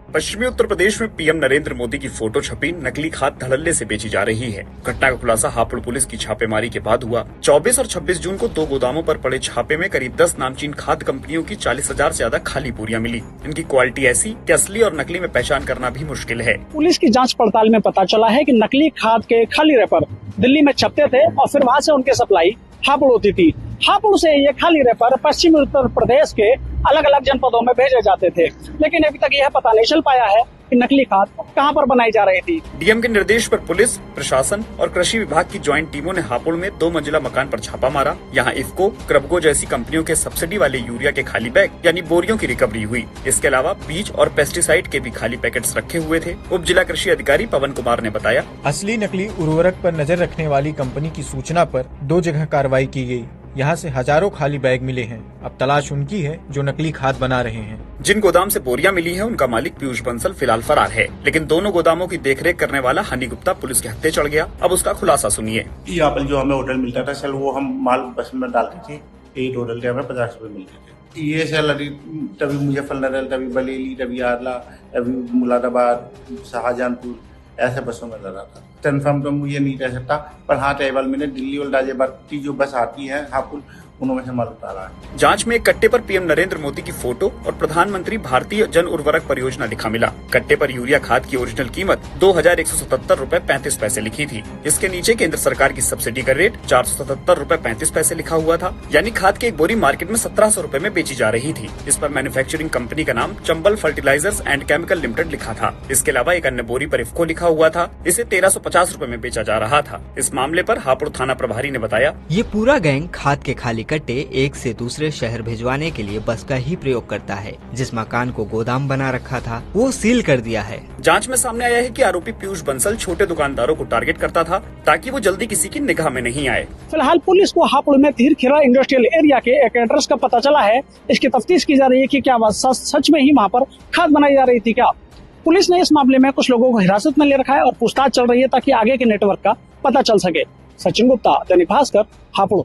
पश्चिमी उत्तर प्रदेश में पीएम नरेंद्र मोदी की फोटो छपी नकली खाद धड़ल्ले से बेची जा रही है। घटना का खुलासा हापुड़ पुलिस की छापेमारी के बाद हुआ। 24 और 26 जून को 2 गोदामों पर पड़े छापे में करीब 10 नामचीन खाद कंपनियों की 40,000 से ज्यादा खाली बोरियां मिली। इनकी क्वालिटी ऐसी कि असली और नकली में पहचान करना भी मुश्किल है। पुलिस की जाँच पड़ताल में पता चला है कि नकली खाद के खाली रेपर दिल्ली में छपते थे और फिर वहाँ से उनकी सप्लाई हापुड़ होती थी। हापुड़ से ये खाली रेपर पश्चिमी उत्तर प्रदेश के अलग अलग जनपदों में भेजे जाते थे, लेकिन अभी तक यह पता नहीं चल पाया है कि नकली खाद कहां पर बनाई जा रही थी। डीएम के निर्देश पर पुलिस, प्रशासन और कृषि विभाग की ज्वाइंट टीमों ने हापुड़ में 2 मंजिला मकान पर छापा मारा। यहां इफ्को, क्रबको जैसी कंपनियों के सब्सिडी वाले यूरिया के खाली बैग यानी बोरियों की रिकवरी हुई। इसके अलावा बीज और पेस्टिसाइड के भी खाली पैकेट्स रखे हुए थे। उप जिला कृषि अधिकारी पवन कुमार ने बताया, असली नकली उर्वरक पर नजर रखने वाली कंपनी की सूचना पर 2 जगह कार्रवाई की गई। यहाँ से हजारों खाली बैग मिले हैं। अब तलाश उनकी है जो नकली खाद बना रहे हैं। जिन गोदाम से बोरियां मिली हैं, उनका मालिक पीयूष बंसल फिलहाल फरार है, लेकिन दोनों गोदामों की देखरेख करने वाला हनी गुप्ता पुलिस के हत्थे चढ़ गया। अब उसका खुलासा सुनिए। यहाँ पर जो हमें होटल मिलता था सर, वो हम माल बस में डालते थे। एक होटल के हमें 50 रुपए मिलते थे। ये सैलरी तभी मुजफ्फरनगर, तभी बरेली, तभी आरला, तभी मुरादाबाद, शाहजहानपुर ऐसे बसों में लगा था। कन्फर्म तो मुझे नहीं कह सकता, पर हाँ टेबल मैंने दिल्ली और गाजियाबाद की जो बस आती है हापुड़, उन्होंने से माल उतारा है। जांच में एक कट्टे पर पीएम नरेंद्र मोदी की फोटो और प्रधानमंत्री भारतीय जन उर्वरक परियोजना लिखा मिला। कट्टे पर यूरिया खाद की ओरिजिनल कीमत 2177 रुपए 35 पैसे लिखी थी। इसके नीचे केंद्र सरकार की सब्सिडी का रेट 477 रुपए 35 पैसे लिखा हुआ था। यानी खाद की एक बोरी मार्केट में 1700 रुपए में बेची जा रही थी। इस पर मैन्युफैक्चरिंग कंपनी का नाम Chambal fertilisers and chemical limited लिखा था। इसके अलावा एक अन्य बोरी पर इफ्को लिखा हुआ था। इसे 1350 रुपए में बेचा जा रहा था। इस मामले पर हापुड़ थाना प्रभारी ने बताया, ये पूरा गैंग खाद के खाली कट्टे एक से दूसरे शहर भिजवाने के लिए बस का ही प्रयोग करता है। जिस मकान को गोदाम बना रखा था वो सील कर दिया है। जांच में सामने आया है कि आरोपी पीयूष बंसल छोटे दुकानदारों को टारगेट करता था ताकि वो जल्दी किसी की निगाह में नहीं आए। फिलहाल पुलिस को हापुड़ में धीरखेरा इंडस्ट्रियल एरिया के एक एड्रेस का पता चला है। इसकी तफ्तीश की जा रही है कि क्या वह सच में ही वहाँ पर खाद बनाई जा रही थी क्या। पुलिस ने इस मामले में कुछ लोगों को हिरासत में ले रखा है और पूछताछ चल रही है ताकि आगे के नेटवर्क का पता चल सके। सचिन गुप्ता, दैनिक भास्कर, हापुड़।